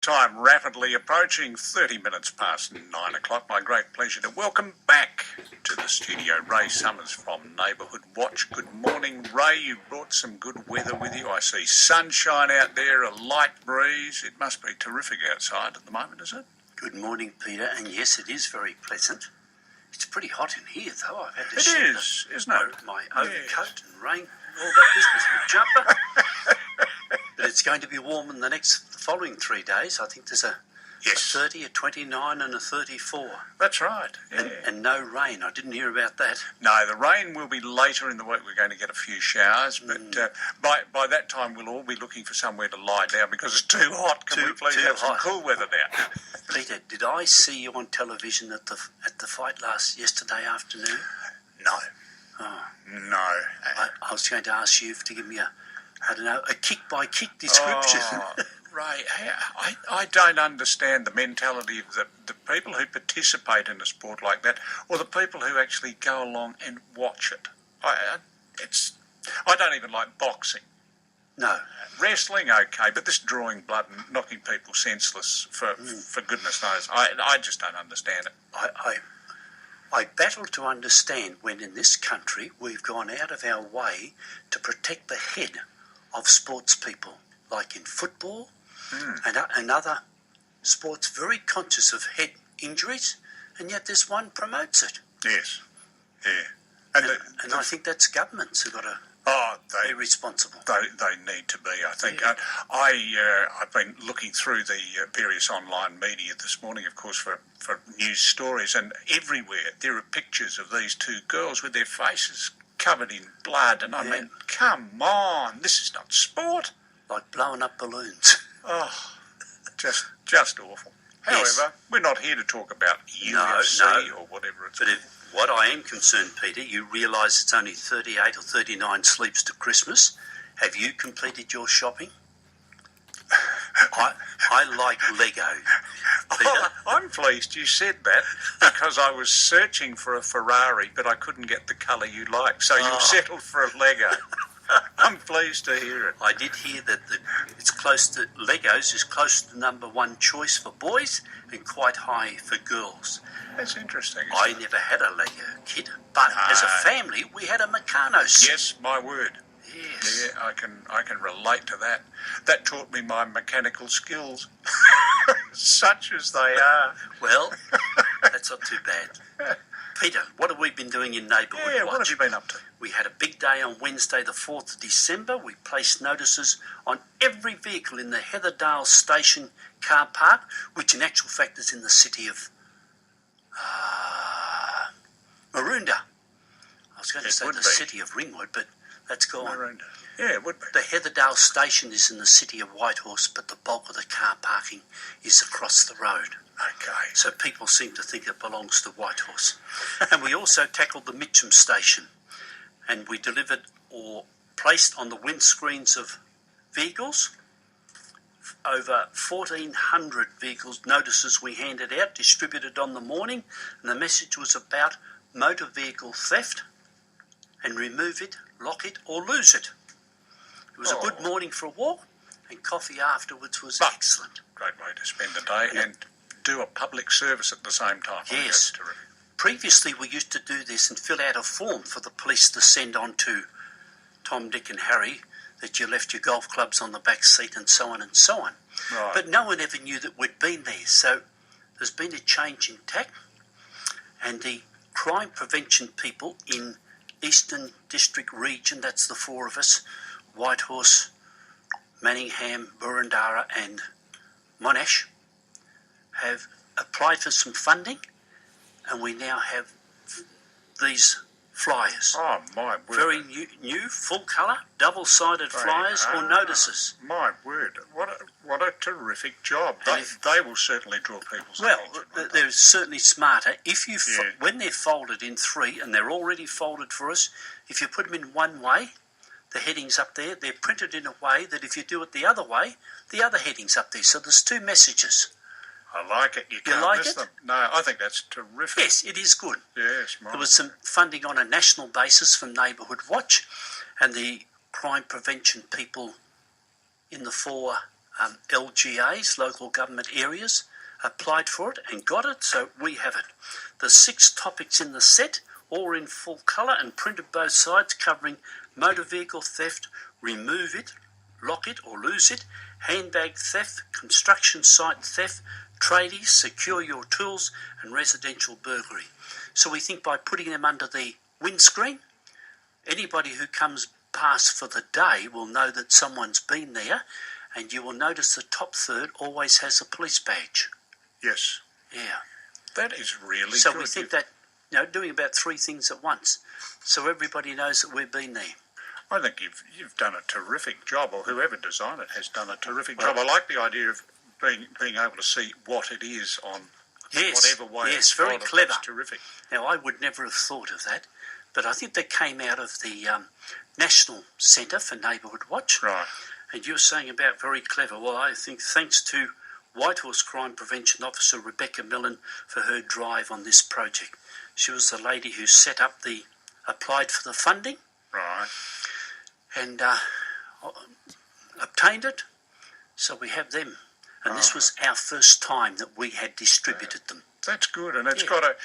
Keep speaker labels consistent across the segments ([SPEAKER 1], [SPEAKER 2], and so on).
[SPEAKER 1] Time rapidly approaching, 30 minutes past 9 o'clock. My great pleasure to welcome back to the studio Ray Summers from Neighbourhood Watch. Good morning, Ray. You've brought some good weather with you. I see sunshine out there, a light breeze. It must be terrific outside at the moment, is it?
[SPEAKER 2] Good morning, Peter, and yes, it is very pleasant. It's pretty hot in here, though. I've had to
[SPEAKER 1] Isn't it?
[SPEAKER 2] My overcoat and rain, all that business with jumper. But it's going to be warm in the following 3 days. I think there's a 30, a 29 and a 34.
[SPEAKER 1] That's right. Yeah.
[SPEAKER 2] And no rain. I didn't hear about that.
[SPEAKER 1] No, the rain will be later in the week. We're going to get a few showers, but by that time we'll all be looking for somewhere to lie down because it's too hot. Can we please have some cool weather now?
[SPEAKER 2] Peter, did I see you on television at the fight yesterday afternoon?
[SPEAKER 1] No.
[SPEAKER 2] Oh.
[SPEAKER 1] No.
[SPEAKER 2] I was going to ask you to give me a kick-by-kick description.
[SPEAKER 1] Oh, Ray, I don't understand the mentality of the people who participate in a sport like that, or the people who actually go along and watch it. I don't even like boxing.
[SPEAKER 2] No.
[SPEAKER 1] Wrestling, okay, but this drawing blood and knocking people senseless, for goodness knows, I just don't understand it.
[SPEAKER 2] I battle to understand when in this country we've gone out of our way to protect the head of sports people, like in football and other sports, very conscious of head injuries, and yet this one promotes it.
[SPEAKER 1] Yes, yeah.
[SPEAKER 2] And I think that's governments who've got to be responsible.
[SPEAKER 1] They need to be, I think.
[SPEAKER 2] Yeah.
[SPEAKER 1] I've been looking through the various online media this morning, of course, for news stories, and everywhere there are pictures of these two girls with their faces covered in blood, and I mean, come on, this is not sport.
[SPEAKER 2] Like blowing up balloons.
[SPEAKER 1] Oh, just awful. However, we're not here to talk about UFC or whatever it's called.
[SPEAKER 2] What I am concerned, Peter, you realise it's only 38 or 39 sleeps to Christmas. Have you completed your shopping? I like Lego, Peter.
[SPEAKER 1] Oh, I'm pleased you said that because I was searching for a Ferrari, but I couldn't get the colour you like, so you settled for a Lego. I'm pleased to hear it.
[SPEAKER 2] I did hear that Legos is close to the number one choice for boys and quite high for girls.
[SPEAKER 1] That's interesting.
[SPEAKER 2] I never had a Lego kit, but as a family we had a Meccano set.
[SPEAKER 1] Yes, my word.
[SPEAKER 2] Yes.
[SPEAKER 1] Yeah, I can relate to that. That taught me my mechanical skills, such as they are.
[SPEAKER 2] Well, that's not too bad. Peter, what have we been doing in Neighbourhood Watch?
[SPEAKER 1] Yeah, what have you been up to?
[SPEAKER 2] We had a big day on Wednesday, the 4th of December. We placed notices on every vehicle in the Heatherdale Station car park, which in actual fact is in the city of Maroondah. I was going to say the city of Ringwood, but that's gone.
[SPEAKER 1] Maroondah. Yeah, it would be.
[SPEAKER 2] The Heatherdale Station is in the city of Whitehorse, but the bulk of the car parking is across the road.
[SPEAKER 1] Okay.
[SPEAKER 2] So people seem to think it belongs to Whitehorse. And we also tackled the Mitcham Station, and we delivered or placed on the windscreens of vehicles over 1,400 vehicles notices we handed out, distributed on the morning, and the message was about motor vehicle theft and remove it, lock it or lose it. It was a good morning for a walk, and coffee afterwards was excellent.
[SPEAKER 1] Great way to spend the day and do a public service at the same time.
[SPEAKER 2] Yes. Previously we used to do this and fill out a form for the police to send on to Tom, Dick and Harry that you left your golf clubs on the back seat and so on and so on.
[SPEAKER 1] Right.
[SPEAKER 2] But no one ever knew that we'd been there. So there's been a change in tack, and the crime prevention people in Eastern District region, that's the four of us, Whitehorse, Manningham, Boroondara and Monash, have applied for some funding, and we now have these flyers.
[SPEAKER 1] Oh, my word.
[SPEAKER 2] Very new full colour, double-sided flyers or notices.
[SPEAKER 1] My word. What a terrific job. They will certainly draw people's attention.
[SPEAKER 2] Well, they're certainly smarter. When they're folded in three, and they're already folded for us, if you put them in one way, the heading's up there, they're printed in a way that if you do it the other way, the other heading's up there. So there's two messages.
[SPEAKER 1] I like it. You can't miss them. No, I think that's terrific.
[SPEAKER 2] Yes, it is good.
[SPEAKER 1] Yes,
[SPEAKER 2] There was some funding on a national basis from Neighbourhood Watch, and the crime prevention people in the four LGAs, local government areas, applied for it and got it, so we have it. The 6 topics in the set, all in full colour and printed both sides, covering motor vehicle theft, remove it, lock it or lose it, handbag theft, construction site theft, tradies, secure your tools, and residential burglary. So we think by putting them under the windscreen, anybody who comes past for the day will know that someone's been there, and you will notice the top third always has a police badge.
[SPEAKER 1] Yes.
[SPEAKER 2] Yeah.
[SPEAKER 1] That is really
[SPEAKER 2] So
[SPEAKER 1] good.
[SPEAKER 2] we think that, doing about 3 things at once, so everybody knows that we've been there.
[SPEAKER 1] I think you've done a terrific job, or whoever designed it has done a terrific job. I like the idea of being able to see what it is on whatever way.
[SPEAKER 2] Yes, very clever.
[SPEAKER 1] That's terrific.
[SPEAKER 2] Now, I would never have thought of that, but I think that came out of the National Centre for Neighbourhood Watch.
[SPEAKER 1] Right.
[SPEAKER 2] And you were saying about very clever. Well, I think thanks to Whitehorse Crime Prevention Officer Rebecca Millen for her drive on this project. She was the lady who applied for the funding.
[SPEAKER 1] Right.
[SPEAKER 2] And obtained it. So we have them. And this was our first time that we had distributed them.
[SPEAKER 1] That's good, and it's got a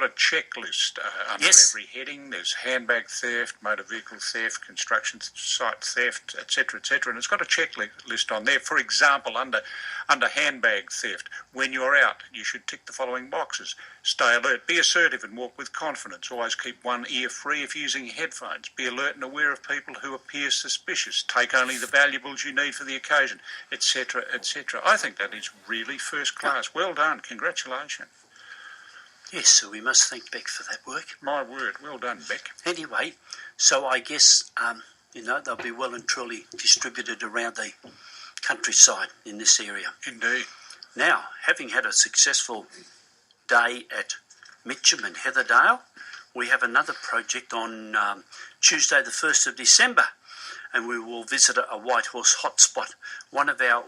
[SPEAKER 1] checklist under every heading. There's handbag theft, motor vehicle theft, construction site theft, etc., and it's got a checklist on there. For example, under handbag theft, when you're out, you should tick the following boxes: stay alert, be assertive, and walk with confidence. Always keep one ear free if using headphones. Be alert and aware of people who appear suspicious. Take only the valuables you need for the occasion, etc., etc. I think that is really first class. Well done, congratulations.
[SPEAKER 2] Yes, so we must thank Beck for that work.
[SPEAKER 1] My word, well done, Beck.
[SPEAKER 2] Anyway, so I guess, they'll be well and truly distributed around the countryside in this area.
[SPEAKER 1] Indeed.
[SPEAKER 2] Now, having had a successful day at Mitcham and Heatherdale, we have another project on Tuesday the 1st of December, and we will visit a Whitehorse hotspot. One of our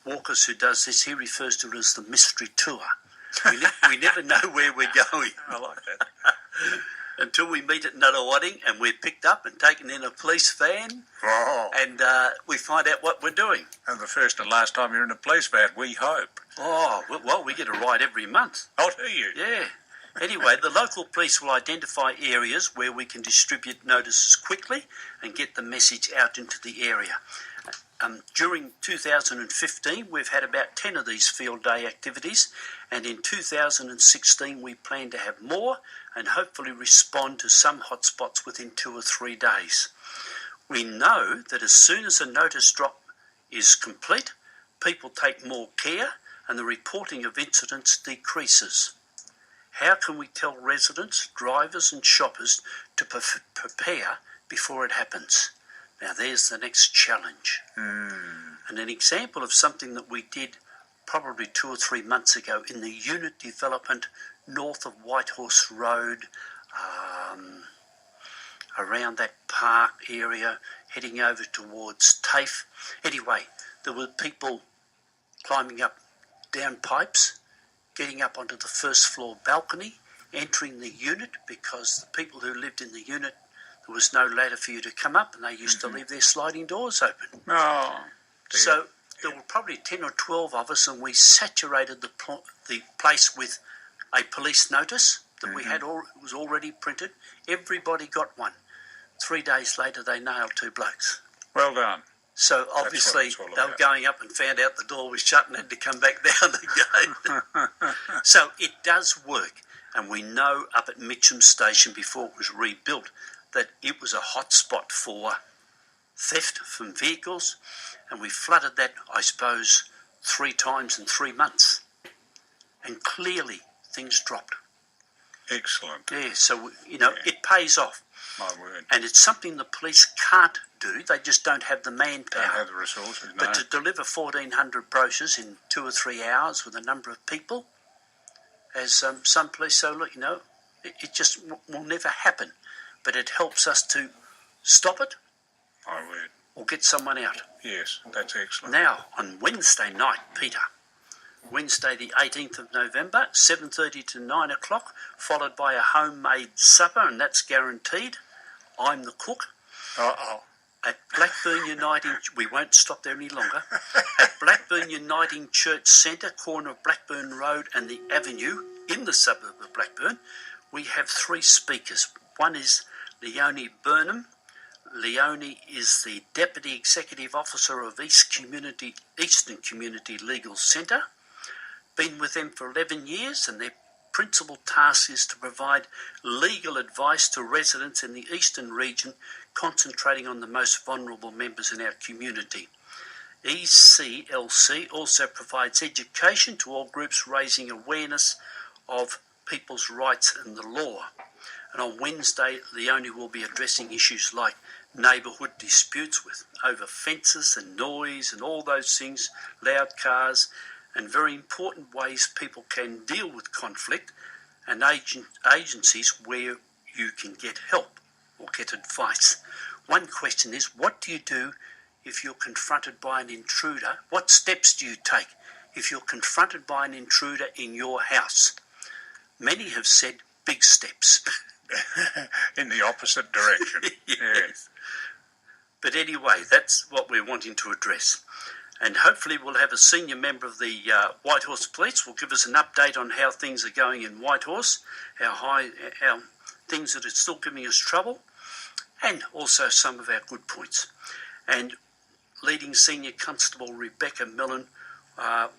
[SPEAKER 2] walkers who does this, he refers to it as the mystery tour. We never know where we're going.
[SPEAKER 1] I like that.
[SPEAKER 2] Until we meet at Nunawading and we're picked up and taken in a police van and we find out what we're doing.
[SPEAKER 1] And the first and last time you're in a police van, we hope.
[SPEAKER 2] Oh, well, we get a ride every month.
[SPEAKER 1] Oh, do you?
[SPEAKER 2] Yeah. Anyway, the local police will identify areas where we can distribute notices quickly and get the message out into the area. During 2015, we've had about 10 of these field day activities, and in 2016 we plan to have more and hopefully respond to some hotspots within 2 or 3 days. We know that as soon as a notice drop is complete, people take more care and the reporting of incidents decreases. How can we tell residents, drivers and shoppers to prepare before it happens? Now there's the next challenge. And an example of something that we did probably 2 or 3 months ago in the unit development north of Whitehorse Road, around that park area, heading over towards TAFE. Anyway, there were people climbing up down pipes, getting up onto the first floor balcony, entering the unit because the people who lived in the unit, there was no ladder for you to come up, and they used to leave their sliding doors open.
[SPEAKER 1] Oh, dear.
[SPEAKER 2] So there were probably 10 or 12 of us, and we saturated the place with a police notice that we had was already printed. Everybody got one. 3 days later, they nailed 2 blokes.
[SPEAKER 1] Well done.
[SPEAKER 2] So obviously they were going up and found out the door was shut and had to come back down again. So it does work, and we know up at Mitcham Station before it was rebuilt that it was a hot spot for theft from vehicles, and we flooded that, I suppose, 3 times in 3 months. And clearly things dropped.
[SPEAKER 1] Excellent.
[SPEAKER 2] Yeah, so, it pays off.
[SPEAKER 1] My word.
[SPEAKER 2] And it's something the police can't do. They just don't have the manpower.
[SPEAKER 1] Don't have the resources, no.
[SPEAKER 2] But to deliver 1,400 brochures in 2 or 3 hours with a number of people, as some police say, look, it just will never happen. But it helps us to stop it.
[SPEAKER 1] My word.
[SPEAKER 2] Or get someone out.
[SPEAKER 1] Yes, that's excellent.
[SPEAKER 2] Now, on Wednesday night, Peter, Wednesday the 18th of November, 7:30 to 9 o'clock, followed by a homemade supper, and that's guaranteed. I'm the cook.
[SPEAKER 1] Uh-oh.
[SPEAKER 2] at Blackburn Uniting, we won't stop there any longer, at Blackburn Uniting Church Centre, corner of Blackburn Road and the Avenue, in the suburb of Blackburn, we have 3 speakers. One is Leonie Burnham. Leonie is the Deputy Executive Officer of Eastern Community Legal Centre. Been with them for 11 years, and their principal task is to provide legal advice to residents in the Eastern region, concentrating on the most vulnerable members in our community. ECLC also provides education to all groups, raising awareness of people's rights and the law. And on Wednesday, Leonie will be addressing issues like neighbourhood disputes with over fences and noise and all those things, loud cars, and very important ways people can deal with conflict, and agencies where you can get help or get advice. One question is, what do you do if you're confronted by an intruder? What steps do you take if you're confronted by an intruder in your house? Many have said big steps.
[SPEAKER 1] In the opposite direction.
[SPEAKER 2] Yes. But anyway, that's what we're wanting to address. And hopefully we'll have a senior member of the Whitehorse Police will give us an update on how things are going in Whitehorse, how things that are still giving us trouble, and also some of our good points. And leading Senior Constable Rebecca Millen,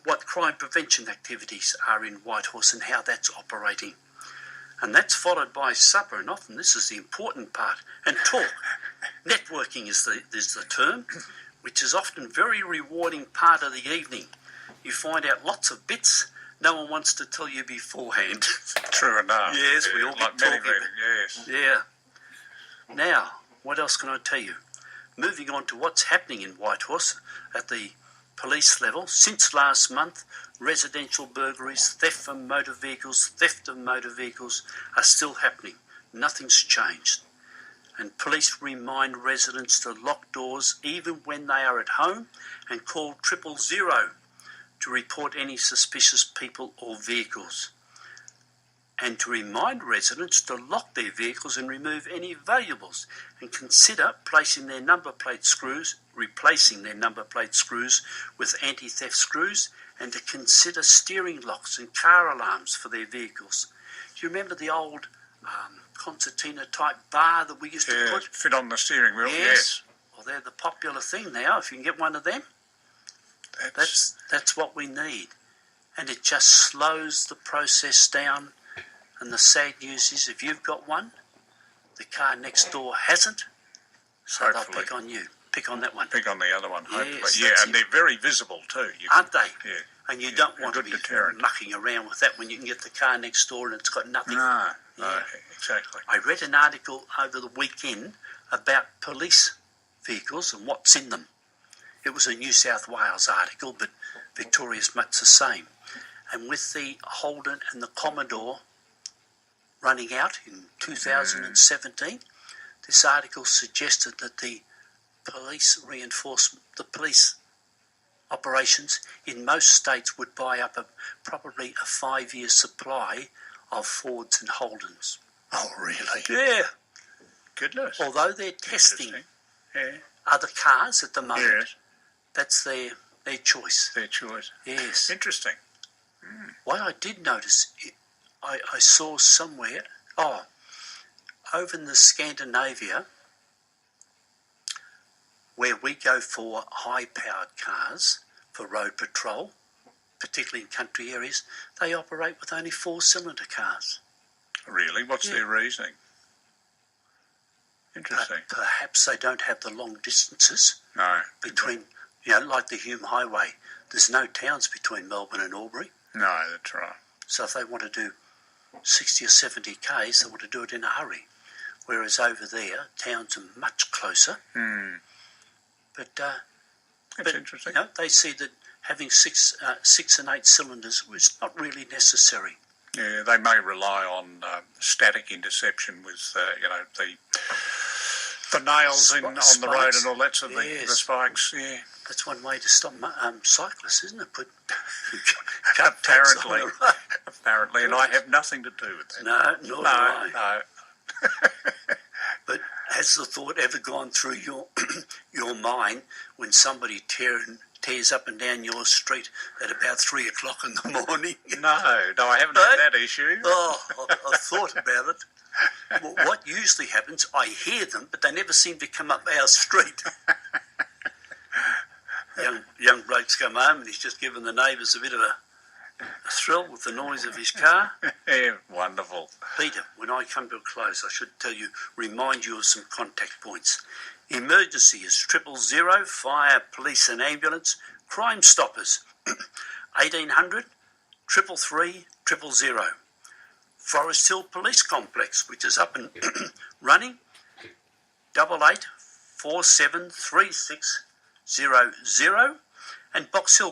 [SPEAKER 2] what crime prevention activities are in Whitehorse and how that's operating. And that's followed by supper, and often this is the important part, and talk. Networking is the term, which is often a very rewarding part of the evening. You find out lots of bits no one wants to tell you beforehand.
[SPEAKER 1] True enough.
[SPEAKER 2] Yes, we all
[SPEAKER 1] like
[SPEAKER 2] get talking.
[SPEAKER 1] yes.
[SPEAKER 2] Yeah. Now, what else can I tell you? Moving on to what's happening in Whitehorse at the police level. Since last month, residential burglaries, theft of motor vehicles are still happening. Nothing's changed. And police remind residents to lock doors even when they are at home and call 000 to report any suspicious people or vehicles. And to remind residents to lock their vehicles and remove any valuables, and consider replacing their number plate screws with anti-theft screws, and to consider steering locks and car alarms for their vehicles. Do you remember the old concertina type bar that we used to put?
[SPEAKER 1] Fit on the steering wheel, yes.
[SPEAKER 2] Well, they're the popular thing now. If you can get one of them, that's what we need. And it just slows the process down. And the sad news is, if you've got one, the car next door hasn't, so
[SPEAKER 1] Hopefully.
[SPEAKER 2] they'll pick on you. Pick on that one.
[SPEAKER 1] Pick on the other one, hopefully.
[SPEAKER 2] Yes,
[SPEAKER 1] and they're very visible too.
[SPEAKER 2] Aren't they?
[SPEAKER 1] Yeah.
[SPEAKER 2] And you don't want to be
[SPEAKER 1] deterrent.
[SPEAKER 2] mucking around with that when you can get the car next door and it's got nothing.
[SPEAKER 1] No,
[SPEAKER 2] Yeah.
[SPEAKER 1] exactly.
[SPEAKER 2] I read an article over the weekend about police vehicles and what's in them. It was a New South Wales article, but Victoria's much the same. And with the Holden and the Commodore running out in 2017, this article suggested that the police operations in most states would buy up probably a 5-year supply of Fords and Holdens.
[SPEAKER 1] Oh, really?
[SPEAKER 2] Yeah.
[SPEAKER 1] Goodness.
[SPEAKER 2] Although they're testing
[SPEAKER 1] Yeah.
[SPEAKER 2] other cars at the moment,
[SPEAKER 1] Yes.
[SPEAKER 2] that's their choice.
[SPEAKER 1] Their choice.
[SPEAKER 2] Yes.
[SPEAKER 1] Interesting.
[SPEAKER 2] What I did notice, I saw somewhere, over in the Scandinavia, where we go for high-powered cars for road patrol, particularly in country areas, they operate with only 4-cylinder cars.
[SPEAKER 1] Really? What's their reasoning? Interesting.
[SPEAKER 2] Perhaps they don't have the long distances
[SPEAKER 1] No.
[SPEAKER 2] between, like the Hume Highway. There's no towns between Melbourne and Albury.
[SPEAKER 1] No, that's right.
[SPEAKER 2] So if they want to do 60 or 70 k's, they want to do it in a hurry. Whereas over there, towns are much closer. But
[SPEAKER 1] That's interesting.
[SPEAKER 2] they see that having 6 and 8 cylinders was not really necessary.
[SPEAKER 1] Yeah, they may rely on static interception with, the nails on the road and all that sort of thing, the spikes, yeah.
[SPEAKER 2] That's one way to stop cyclists, isn't it? Put
[SPEAKER 1] Apparently, apparently, and I have nothing to do with that.
[SPEAKER 2] No, nor do I.
[SPEAKER 1] No.
[SPEAKER 2] But has the thought ever gone through your your mind when somebody tears up and down your street at about 3 o'clock in the morning?
[SPEAKER 1] No, I haven't had that issue.
[SPEAKER 2] Oh, I've thought about it. Well, what usually happens, I hear them, but they never seem to come up our street. Young bloke's come home and he's just given the neighbours a bit of a thrill with the noise of his car.
[SPEAKER 1] Yeah, wonderful.
[SPEAKER 2] Peter, when I come to a close, I should remind you of some contact points. Emergency is 000, fire, police and ambulance. Crime Stoppers, 1800 333 000. Forest Hill Police Complex, which is up and running, 88 4736 00, and Box Hill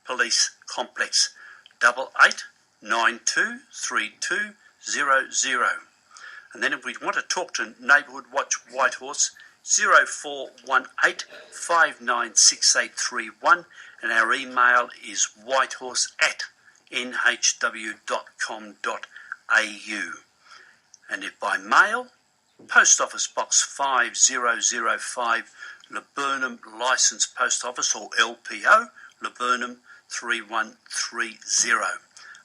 [SPEAKER 2] Police Complex, 88 9232 00. And then if we want to talk to Neighbourhood Watch Whitehorse, 0418 596831, and our email is whitehorse@nhw.com.au. And if by mail, Post Office Box 5005, Laburnum Licence Post Office, or LPO, Laburnum 3130.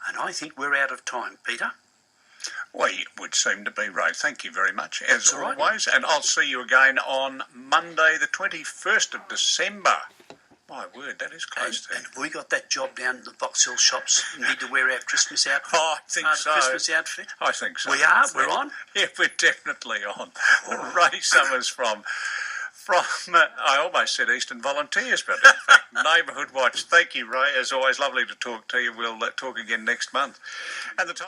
[SPEAKER 2] And I think we're out of time, Peter.
[SPEAKER 1] Well, it would seem to be, Ray. Thank you very much, as
[SPEAKER 2] That's all right.
[SPEAKER 1] always. And I'll see you again on Monday, the 21st of December. My word, that is close to
[SPEAKER 2] And have we got that job down at the Box Hill shops? Need to wear our Christmas outfit?
[SPEAKER 1] Oh, I think so.
[SPEAKER 2] Christmas outfit?
[SPEAKER 1] I think so.
[SPEAKER 2] We are? We're on?
[SPEAKER 1] Yeah, we're definitely on. Ray Summers from I almost said Eastern Volunteers, but in fact, Neighbourhood Watch. Thank you, Ray. As always, lovely to talk to you. We'll talk again next month. And the time